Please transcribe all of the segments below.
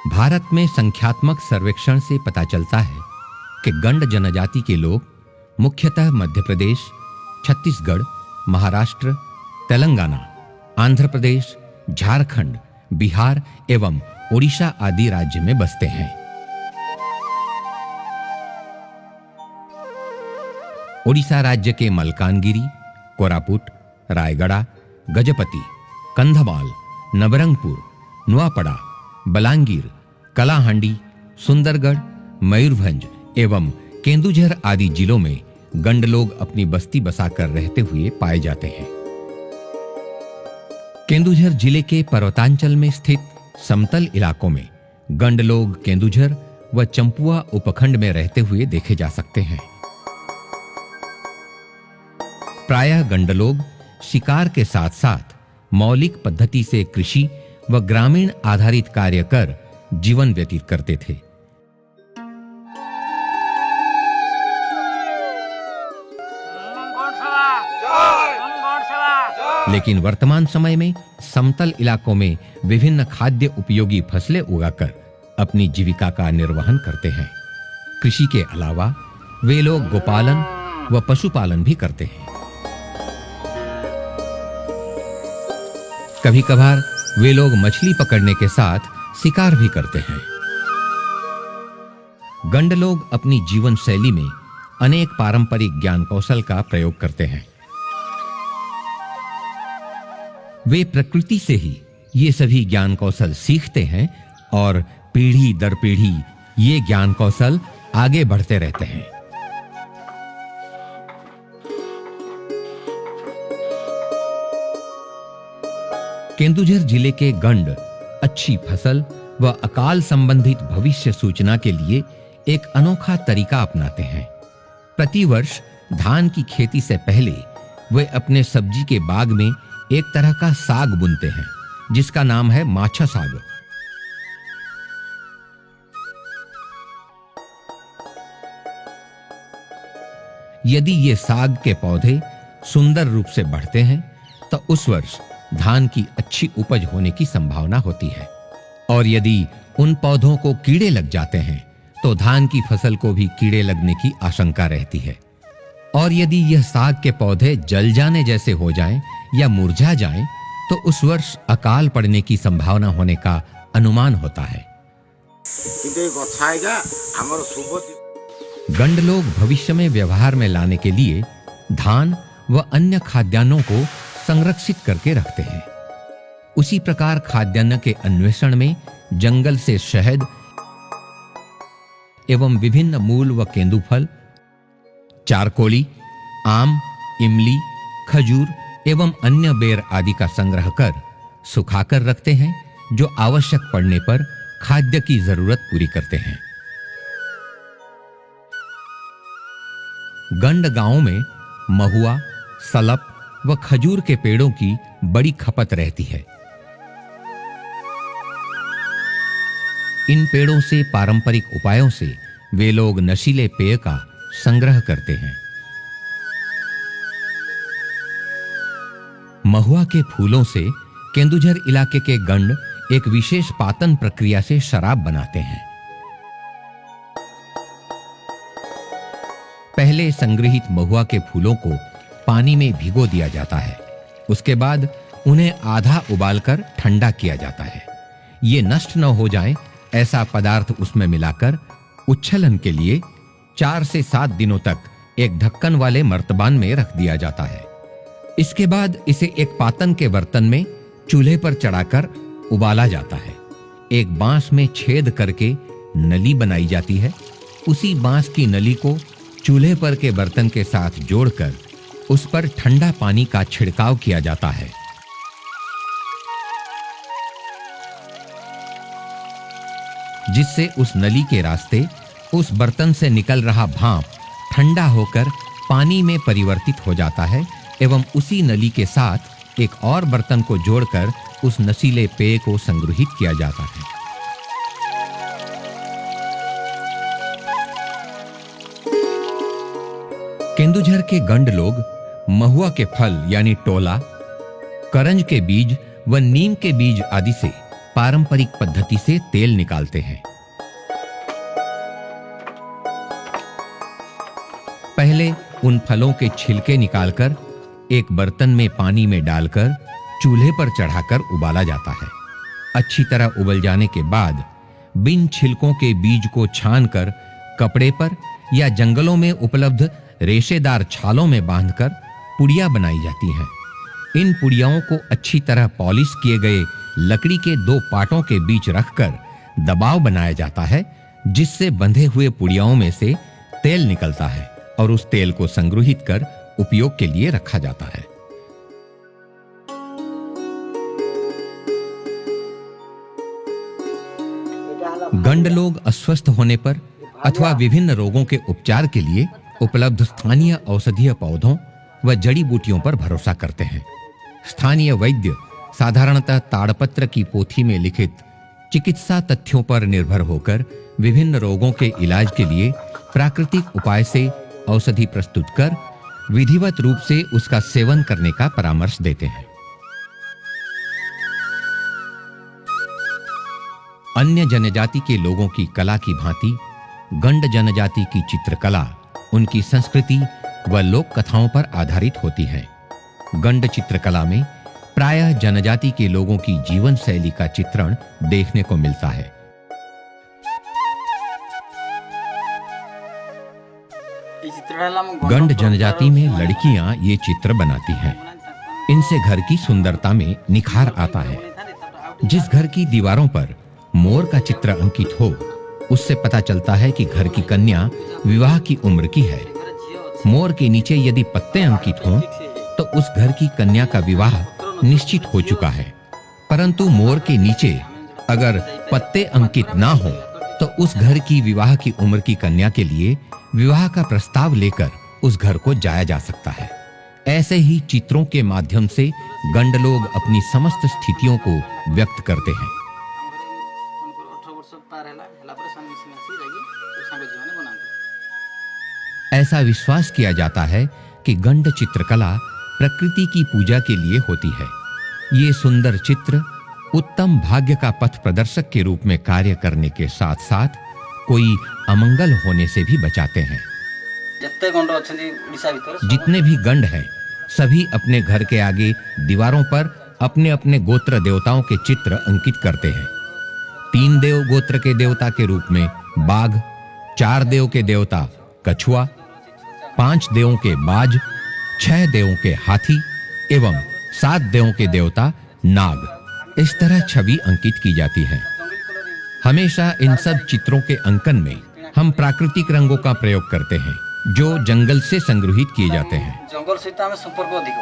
भारत में संख्यात्मक सर्वेक्षण से पता चलता है कि गंड जनजाति के लोग मुख्यतः मध्य प्रदेश, छत्तीसगढ़, महाराष्ट्र, तेलंगाना, आंध्र प्रदेश, झारखंड, बिहार एवं ओडिशा आदि राज्य में बसते हैं। ओडिशा राज्य के मलकानगिरी, कोरापुट, रायगड़ा, गजपति, कंधमाल, नवरंगपुर, नुआपड़ा, बलांगीर, कलाहांडी, सुंदरगढ़, मयूरभंज एवं केंदुझर आदि जिलों में गंड लोग अपनी बस्ती बसाकर रहते हुए पाए जाते हैं। केंदुझर जिले के पर्वतांचल में स्थित समतल इलाकों में गंड लोग केंदुझर व चंपुआ उपखंड में रहते हुए देखे जा सकते हैं। प्रायः गंड लोग शिकार के साथ-साथ मौलिक पद्धति से कृषि व ग्रामीण आधारित कार्य कर जीवन व्यतीत करते थे। लेकिन वर्तमान समय में समतल इलाकों में विभिन्न खाद्य उपयोगी फसलें उगाकर अपनी जीविका का निर्वहन करते हैं। कृषि के अलावा वे लोग गोपालन व पशुपालन भी करते हैं। कभी-कभार वे लोग मछली पकड़ने के साथ शिकार भी करते हैं। गंड लोग अपनी जीवन शैली में अनेक पारंपरिक ज्ञान कौशल का प्रयोग करते हैं। वे प्रकृति से ही ये सभी ज्ञान कौशल सीखते हैं और पीढ़ी दर पीढ़ी ये ज्ञान कौशल आगे बढ़ते रहते हैं। केंदुझर जिले के गंड अच्छी फसल व अकाल संबंधित भविष्य सूचना के लिए एक अनोखा तरीका अपनाते हैं। प्रतिवर्ष धान की खेती से पहले वे अपने सब्जी के बाग में एक तरह का साग बुनते हैं जिसका नाम है माछा साग। यदि ये साग के पौधे सुंदर रूप से बढ़ते हैं तो उस वर्ष धान की अच्छी उपज होने की संभावना होती है, और यदि उन पौधों को कीड़े लग जाते हैं तो धान की फसल को भी कीड़े लगने की आशंका रहती है। और यदि यह साग के पौधे जल जाने जैसे हो जाएं या मुरझा जाएं तो उस वर्ष अकाल पड़ने की संभावना होने का अनुमान होता है। गंड लोग भविष्य में व्यवहार में लाने के लिए धान व अन्य खाद्यान्नों को संरक्षित करके रखते हैं। उसी प्रकार खाद्यान्न के अन्वेषण में जंगल से शहद एवं विभिन्न मूल व केंदुफल, चारकोली, आम, इमली, खजूर एवं अन्य बेर आदि का संग्रह कर सुखाकर रखते हैं, जो आवश्यक पड़ने पर खाद्य की जरूरत पूरी करते हैं। गंड गांवों में महुआ, सलप व खजूर के पेड़ों की बड़ी खपत रहती है। इन पेड़ों से पारंपरिक उपायों से वे लोग नशीले पेय का संग्रह करते हैं। महुआ के फूलों से केंदुझर इलाके के गंड एक विशेष पातन प्रक्रिया से शराब बनाते हैं। पहले संग्रहित महुआ के फूलों को पानी में भिगो दिया जाता है। उसके बाद उन्हें आधा उबालकर ठंडा किया जाता है। ये नष्ट न हो जाए ऐसा पदार्थ उसमें मिलाकर उच्छलन के लिए 4 से 7 दिनों तक एक ढक्कन वाले मर्तबान में रख दिया जाता है। इसके बाद इसे एक पातन के बर्तन में चूल्हे पर चढ़ाकर उबाला जाता है। एक बांस में छेद करके नली बनाई जाती है। उसी बांस की नली को चूल्हे पर के बर्तन के साथ जोड़कर उस पर ठंडा पानी का छिड़काव किया जाता है। जिससे उस नली के रास्ते उस बर्तन से निकल रहा भाप ठंडा होकर पानी में परिवर्तित हो जाता है एवं उसी नली के साथ एक और बर्तन को जोड़कर उस नशीले पेय को संग्रहित किया जाता है। केंदुझर के गंड लोग महुआ के फल यानी टोला, करंज के बीज व नीम के बीज आदि से पारंपरिक पद्धति से तेल निकालते हैं। पहले उन फलों के छिलके निकालकर एक बर्तन में पानी में डालकर चूल्हे पर चढ़ाकर उबाला जाता है। अच्छी तरह उबल जाने के बाद बिन छिलकों के बीज को छानकर कपड़े पर या जंगलों में उपलब्ध रेशेदार छालों में बांधकर पुड़िया बनाई जाती हैं। इन पुड़ियाओं को अच्छी तरह पॉलिश किए गए लकड़ी के दो पाटों के बीच रखकर दबाव बनाया जाता है, जिससे बंधे हुए पुड़ियाओं में से तेल निकलता है और उस तेल को संग्रहित कर उपयोग के लिए रखा जाता है। गंड लोग अस्वस्थ होने पर अथवा विभिन्न रोगों के उपचार के लिए उपलब्ध स्थानीय औषधीय पौधों व जड़ी बूटियों पर भरोसा करते हैं। स्थानीय वैद्य साधारणतः ताड़पत्र की पोथी में लिखित चिकित्सा तथ्यों पर निर्भर होकर विभिन्न रोगों के इलाज के लिए प्राकृतिक उपाय से औषधि प्रस्तुत कर विधिवत रूप से उसका सेवन करने का परामर्श देते हैं। अन्य जनजाति के लोगों की कला की भांति गंड जनजाति की चित्रकला उनकी संस्कृति व लोक कथाओं पर आधारित होती है। गंड चित्रकला में प्रायः जनजाति के लोगों की जीवन शैली का चित्रण देखने को मिलता है। गंड जनजाति में लड़कियां ये चित्र बनाती हैं। इनसे घर की सुंदरता में निखार आता है। जिस घर की दीवारों पर मोर का चित्र अंकित हो, उससे पता चलता है कि घर की कन्या विवाह की उम्र की है। मोर के नीचे यदि पत्ते अंकित हों, तो उस घर की कन्या का विवाह निश्चित हो चुका है। परंतु मोर के नीचे अगर पत्ते अंकित ना हो, तो उस घर की विवाह की उम्र की कन्या के लिए विवाह का प्रस्ताव लेकर उस घर को जाया जा सकता है। ऐसे ही चित्रों के माध्यम से गंड लोग अपनी समस्त स्थितियों को व्यक्त करते हैं। ऐसा विश्वास किया जाता है कि गंड चित्रकला प्रकृति की पूजा के लिए होती है। ये सुंदर चित्र उत्तम भाग्य का पथ प्रदर्शक के रूप में कार्य करने के साथ साथ कोई अमंगल होने से भी बचाते हैं। जितने भी गंड हैं, सभी अपने घर के आगे दीवारों पर अपने अपने गोत्र देवताओं के चित्र अंकित करते हैं। 3 देव गोत्र के देवता के रूप में बाघ, 4 देव के देवता कछुआ, 5 देवों के बाज, 6 देवों के हाथी एवं 7 देवों के देवता नाग, इस तरह छवि अंकित की जाती है। हमेशा इन सब चित्रों के अंकन में हम प्राकृतिक रंगों का प्रयोग करते हैं, जो जंगल से संग्रहित किए जाते हैं। जंगल से हमें संपर्क अधिक।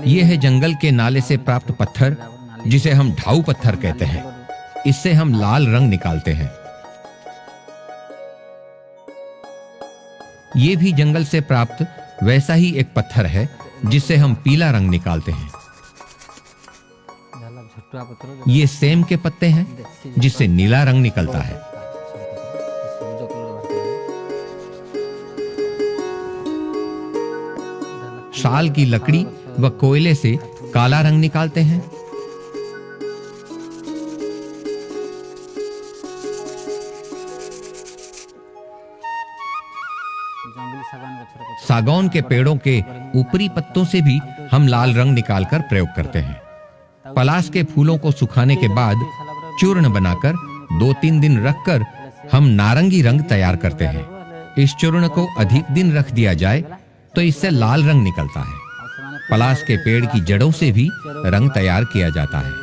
ये है जंगल के नाले से प्राप्त पत्थर, जिसे हम ढाऊ पत्थर कहते हैं। इससे हम लाल रंग निकालते हैं। ये भी जंगल से प्राप्त वैसा ही एक पत्थर है, जिससे हम पीला रंग निकालते हैं। ये सेम के पत्ते हैं, जिससे नीला रंग निकलता है। साल की लकड़ी व कोयले से काला रंग निकालते हैं। सागौन के पेड़ों के ऊपरी पत्तों से भी हम लाल रंग निकालकर प्रयोग करते हैं। पलाश के फूलों को सुखाने के बाद चूर्ण बनाकर 2-3 दिन रखकर हम नारंगी रंग तैयार करते हैं। इस चूर्ण को अधिक दिन रख दिया जाए तो इससे लाल रंग निकलता है। पलाश के पेड़ की जड़ों से भी रंग तैयार किया जाता है।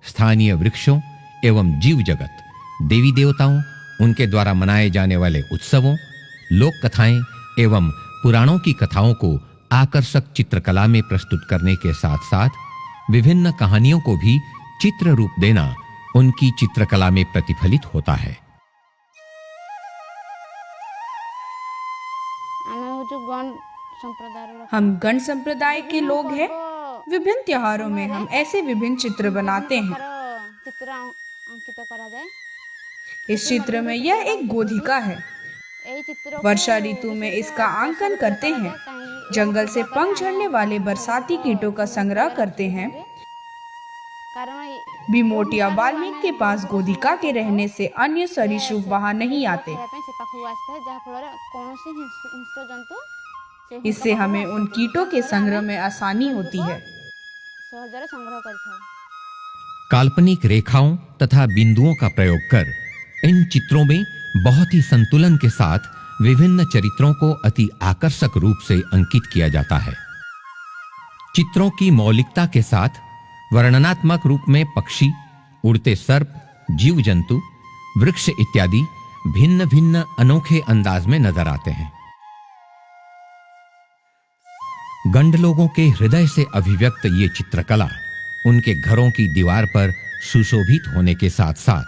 स्थानीय वृक्षों एवं जीव जगत, देवी देवताओं, उनके द्वारा मनाए जाने वाले उत्सवों, लोक कथाएं एवं पुराणों की कथाओं को आकर्षक चित्रकला में प्रस्तुत करने के साथ साथ विभिन्न कहानियों को भी चित्र रूप देना उनकी चित्रकला में प्रतिफलित होता है। हम गण संप्रदाय के लोग हैं। विभिन्न त्योहारों में हम ऐसे विभिन्न चित्र बनाते हैं। इस चित्र में यह एक गोधिका है। वर्षा ऋतु में इसका आंकन करते हैं, जंगल से पंख झड़ने वाले बरसाती कीटों का संग्रह करते हैं। बिमोटिया वाल्मीकि के पास गोधिका के रहने से अन्य सरीसृप वहां नहीं आते। इससे हमें उन कीटों के संग्रह में आसानी होती है। काल्पनिक रेखाओं तथा बिंदुओं का प्रयोग कर इन चित्रों में बहुत ही संतुलन के साथ विभिन्न चरित्रों को अति आकर्षक रूप से अंकित किया जाता है। चित्रों की मौलिकता के साथ वर्णनात्मक रूप में पक्षी, उड़ते सर्प, जीव जंतु, वृक्ष इत्यादि भिन्न-भिन्न अनोखे अंदाज में नजर आते हैं। गंड लोगों के हृदय से अभिव्यक्त ये चित्रकला उनके घरों की दीवार पर सुशोभित होने के साथ-साथ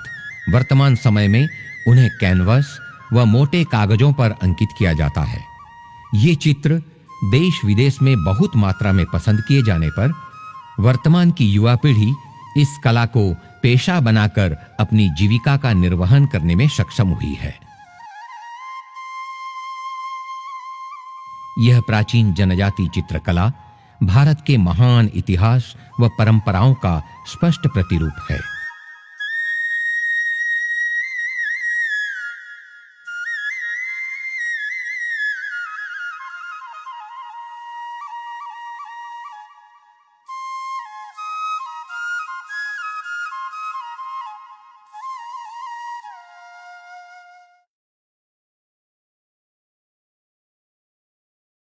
वर्तमान समय में उन्हें कैनवस व मोटे कागजों पर अंकित किया जाता है। ये चित्र देश विदेश में बहुत मात्रा में पसंद किए जाने पर वर्तमान की युवा पीढ़ी इस कला को पेशा बनाकर अपनी जीविका का निर्वहन करने में सक्षम हुई है। यह प्राचीन जनजाति चित्रकला भारत के महान इतिहास व परंपराओं का स्पष्ट प्रतिरूप है।